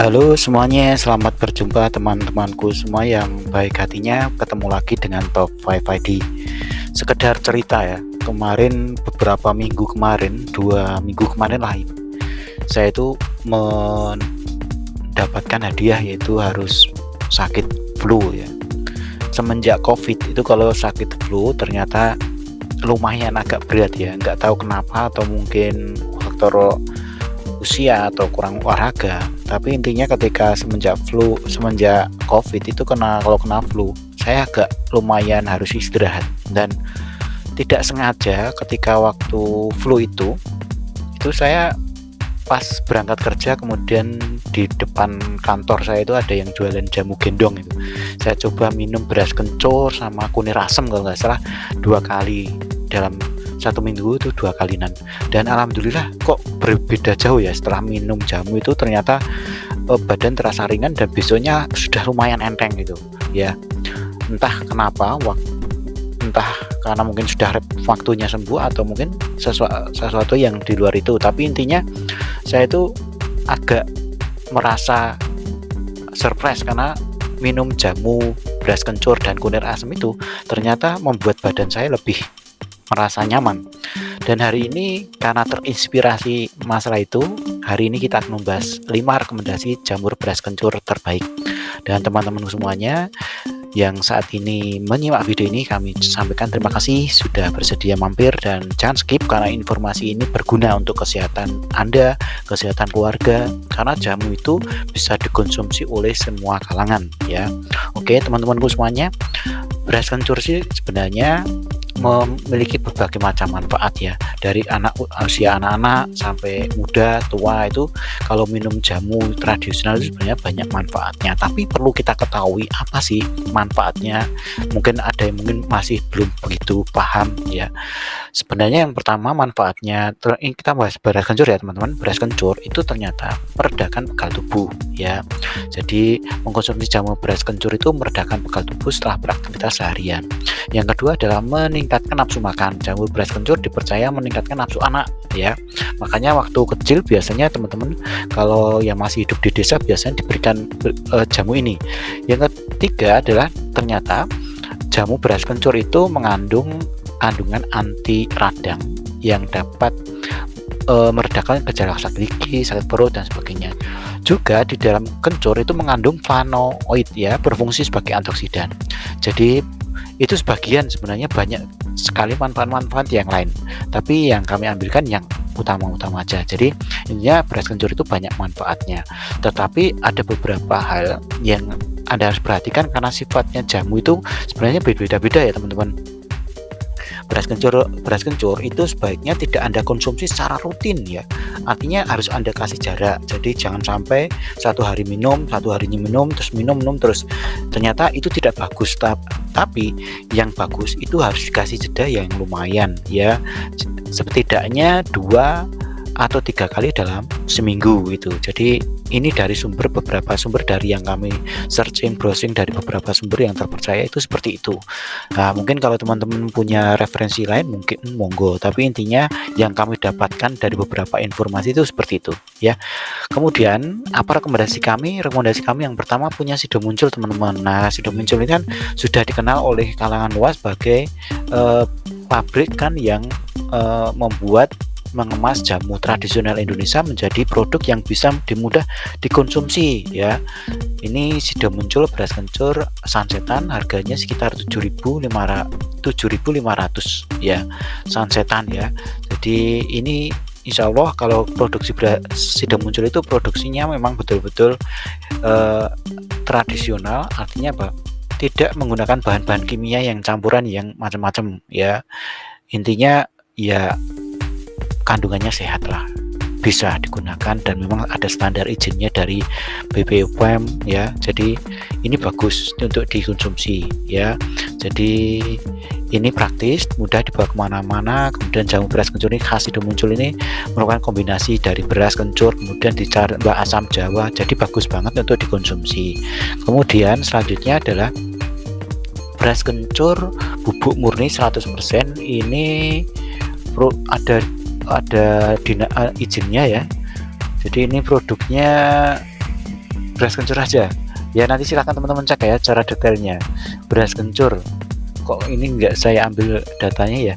Halo semuanya, selamat berjumpa teman-temanku semua yang baik hatinya. Ketemu lagi dengan Top 5 ID. Sekedar cerita ya, kemarin beberapa minggu kemarin, 2 minggu kemarin lah, saya itu mendapatkan hadiah yaitu harus sakit flu ya. Semenjak COVID itu kalau sakit flu ternyata lumayan agak berat ya, nggak tahu kenapa, atau mungkin faktor usia atau kurang olahraga. Tapi intinya ketika semenjak COVID itu kalau kena flu saya agak lumayan harus istirahat, dan tidak sengaja ketika waktu flu itu saya pas berangkat kerja, kemudian di depan kantor saya itu ada yang jualan jamu gendong. Itu saya coba minum beras kencur sama kunir asem kalau nggak salah 2 kali dalam 1 minggu, itu 2 kalian, dan alhamdulillah kok berbeda jauh ya. Setelah minum jamu itu ternyata badan terasa ringan dan besoknya sudah lumayan enteng gitu ya. Entah kenapa, entah karena mungkin sudah waktunya sembuh atau mungkin sesuatu yang di luar itu, tapi intinya saya itu agak merasa surprise karena minum jamu beras kencur dan kunir asem itu ternyata membuat badan saya lebih merasa nyaman. Dan hari ini karena terinspirasi masalah itu, hari ini kita akan membahas 5 rekomendasi jamur beras kencur terbaik. Dan teman-teman semuanya yang saat ini menyimak video ini, kami sampaikan terima kasih sudah bersedia mampir, dan jangan skip karena informasi ini berguna untuk kesehatan Anda, kesehatan keluarga, karena jamu itu bisa dikonsumsi oleh semua kalangan ya. Oke teman-temanku semuanya, beras kencur sih sebenarnya memiliki berbagai macam manfaat ya, dari usia anak-anak sampai muda tua. Itu kalau minum jamu tradisional itu sebenarnya banyak manfaatnya, tapi perlu kita ketahui apa sih manfaatnya. Mungkin ada yang mungkin masih belum begitu paham ya. Sebenarnya yang pertama manfaatnya, ini kita bahas beras kencur ya teman-teman. Beras kencur itu ternyata meredakan pegal tubuh ya. Jadi mengkonsumsi jamu beras kencur itu meredakan pegal tubuh setelah beraktivitas seharian. Yang kedua adalah meningkatkan nafsu makan. Jamur beras kencur dipercaya meningkatkan nafsu anak ya. Makanya waktu kecil biasanya teman-teman kalau yang masih hidup di desa biasanya diberikan jamu ini. Yang ketiga adalah ternyata jamu beras kencur itu mengandung kandungan anti radang yang dapat meredakan gejala sakit gigi, sakit perut dan sebagainya. Juga di dalam kencur itu mengandung flavonoid ya, berfungsi sebagai antioksidan. Jadi itu sebagian, sebenarnya banyak sekali manfaat-manfaat yang lain, tapi yang kami ambilkan yang utama-utama aja. Jadi intinya beras kencur itu banyak manfaatnya, tetapi ada beberapa hal yang Anda harus perhatikan karena sifatnya jamu itu sebenarnya berbeda-beda ya teman-teman. Beras kencur itu sebaiknya tidak Anda konsumsi secara rutin ya. Artinya harus Anda kasih jarak. Jadi jangan sampai 1 hari minum, 1 harinya minum terus. Ternyata itu tidak bagus. Tapi yang bagus itu harus dikasih jeda yang lumayan ya. Setidaknya 2 atau 3 kali dalam seminggu itu. Jadi ini dari beberapa sumber dari yang kami browsing dari beberapa sumber yang terpercaya itu seperti itu. Nah, mungkin kalau teman-teman punya referensi lain mungkin monggo, tapi intinya yang kami dapatkan dari beberapa informasi itu seperti itu ya. Kemudian apa rekomendasi kami? Rekomendasi kami yang pertama punya Sido Muncul teman-teman. Nah, Sido Muncul ini kan sudah dikenal oleh kalangan luas sebagai pabrik kan yang membuat mengemas jamu tradisional Indonesia menjadi produk yang bisa mudah dikonsumsi ya. Ini Sido Muncul beras kencur sunsetan, harganya sekitar 7.500 ya, sunsetan ya. Jadi ini insya Allah kalau produksi beras Sido Muncul itu produksinya memang betul-betul tradisional, artinya apa? Tidak menggunakan bahan-bahan kimia yang campuran yang macam-macam ya. Intinya ya kandungannya sehat lah, bisa digunakan, dan memang ada standar izinnya dari BPOM ya. Jadi ini bagus untuk dikonsumsi ya. Jadi ini praktis, mudah dibawa kemana-mana. Kemudian jamu beras kencur ini khas Sido Muncul ini merupakan kombinasi dari beras kencur kemudian ditambah asam jawa, jadi bagus banget untuk dikonsumsi. Kemudian selanjutnya adalah beras kencur bubuk murni 100%. Ini ada izinnya ya. Jadi ini produknya beras kencur aja ya. Nanti silakan teman-teman cek ya cara detailnya. Beras kencur kok ini enggak saya ambil datanya ya,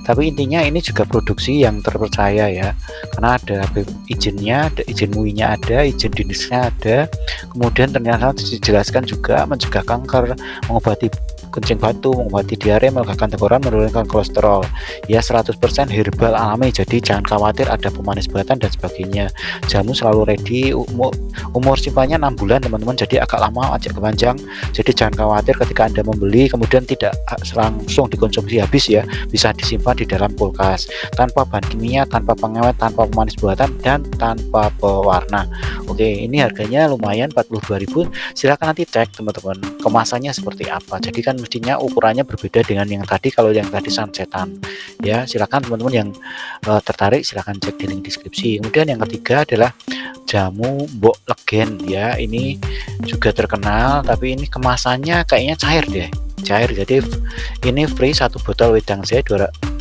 tapi intinya ini juga produksi yang terpercaya ya, karena ada izinnya, ada izin MUI-nya, ada izin dinisnya ada, kemudian ternyata dijelaskan juga mencegah kanker, mengobati kencing batu, mengobati diare, melegakan tenggorokan, menurunkan kolesterol ya, 100% herbal alami. Jadi jangan khawatir ada pemanis buatan dan sebagainya. Jamu selalu ready, umur simpannya 6 bulan teman-teman, jadi agak lama, agak kepanjang. Jadi jangan khawatir ketika Anda membeli kemudian tidak langsung dikonsumsi habis ya, bisa disimpan di dalam kulkas tanpa bahan kimia, tanpa pengawet, tanpa pemanis buatan, dan tanpa pewarna. Oke, ini harganya lumayan 42.000. Silakan nanti cek teman-teman kemasannya seperti apa. Jadi kan mestinya ukurannya berbeda dengan yang tadi. Kalau yang tadi sunsetan ya, silakan teman-teman yang tertarik silakan cek di link deskripsi. Kemudian yang ketiga adalah jamu Mbok Legen ya, ini juga terkenal tapi ini kemasannya kayaknya cair deh, cair. Jadi ini free satu botol wedang saya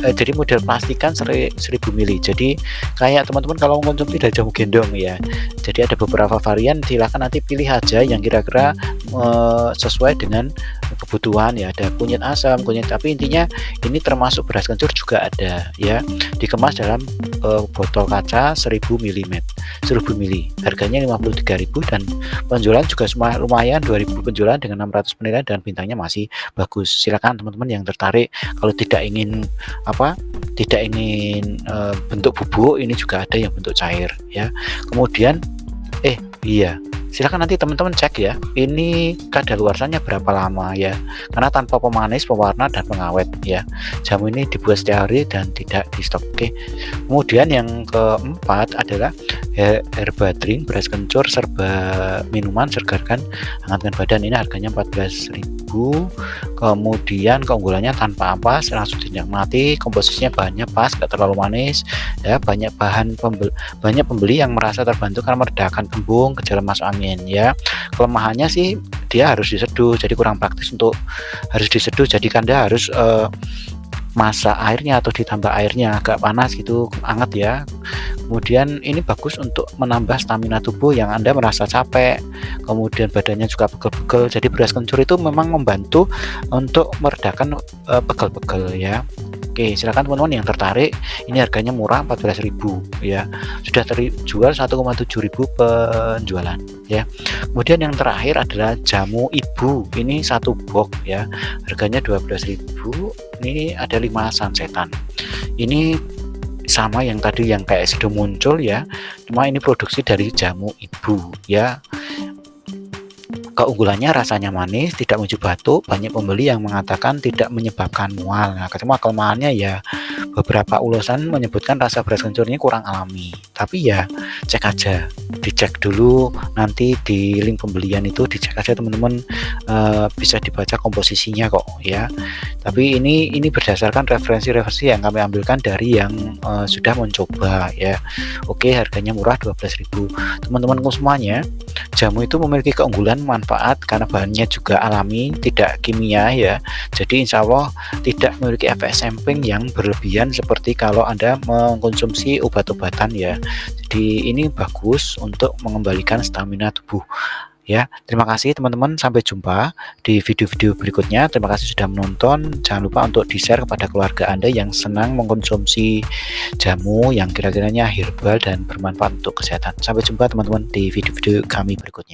jadi model plastikan 1000 ml. Jadi kayak teman-teman kalau mengkonsumsi dari jamu gendong ya. Jadi ada beberapa varian, silahkan nanti pilih aja yang kira-kira sesuai dengan kebutuhan ya. Ada kunyit asam, kunyit, tapi intinya ini termasuk beras kencur juga ada ya. Dikemas dalam botol kaca 1000 ml. Harganya 53.000 dan penjualan juga lumayan, 2000 penjualan dengan 600 penilaian dan bintangnya masih bagus. Silakan teman-teman yang tertarik, kalau tidak ingin bentuk bubuk, ini juga ada yang bentuk cair ya. Kemudian iya, silakan nanti teman-teman cek ya, ini kadaluarsanya berapa lama ya, karena tanpa pemanis, pewarna, dan pengawet ya. Jamu ini dibuat setiap hari dan tidak di stok. Oke. Kemudian yang keempat adalah herba drink beras kencur serba minuman segarkan hangatkan badan. Ini harganya 14.000. Kemudian keunggulannya tanpa ampas, langsung dinikmati, komposisinya bahannya pas, gak terlalu manis ya. Banyak pembeli yang merasa terbantu karena meredakan kembung, gejala masuk angin ya. Kelemahannya sih dia harus diseduh, jadi kurang praktis untuk harus diseduh. Jadi Anda harus masak airnya atau ditambah airnya agak panas gitu, hangat ya. Kemudian ini bagus untuk menambah stamina tubuh yang Anda merasa capek, kemudian badannya juga pegel-pegel. Jadi beras kencur itu memang membantu untuk meredakan pegel-pegel ya. Oke, silakan teman-teman yang tertarik, ini harganya murah 14.000 ya. Sudah terjual 1,7.000 penjualan ya. Kemudian yang terakhir adalah jamu ibu. Ini satu box ya. Harganya 12.000. Ini ada 5 sunsetan. Ini sama yang tadi yang kayak sudah muncul ya. Cuma ini produksi dari jamu ibu ya. Keunggulannya rasanya manis, tidak muncul batuk, banyak pembeli yang mengatakan tidak menyebabkan mual. Nah, cuma kelemahannya ya beberapa ulasan menyebutkan rasa beras kencur ini kurang alami. Tapi ya cek aja, dicek dulu nanti di link pembelian itu, dicek aja teman-teman, bisa dibaca komposisinya kok ya. Tapi ini berdasarkan referensi yang kami ambilkan dari yang sudah mencoba ya. Oke, harganya murah 12.000. Teman-temanku semuanya, jamu itu memiliki keunggulan manfaat karena bahannya juga alami, tidak kimia ya. Jadi insya Allah tidak memiliki efek samping yang berlebihan seperti kalau Anda mengkonsumsi obat-obatan ya. Jadi ini bagus untuk mengembalikan stamina tubuh ya. Terima kasih teman-teman, sampai jumpa di video-video berikutnya. Terima kasih sudah menonton. Jangan lupa untuk di-share kepada keluarga Anda yang senang mengkonsumsi jamu yang kira-kiranya herbal dan bermanfaat untuk kesehatan. Sampai jumpa teman-teman di video-video kami berikutnya.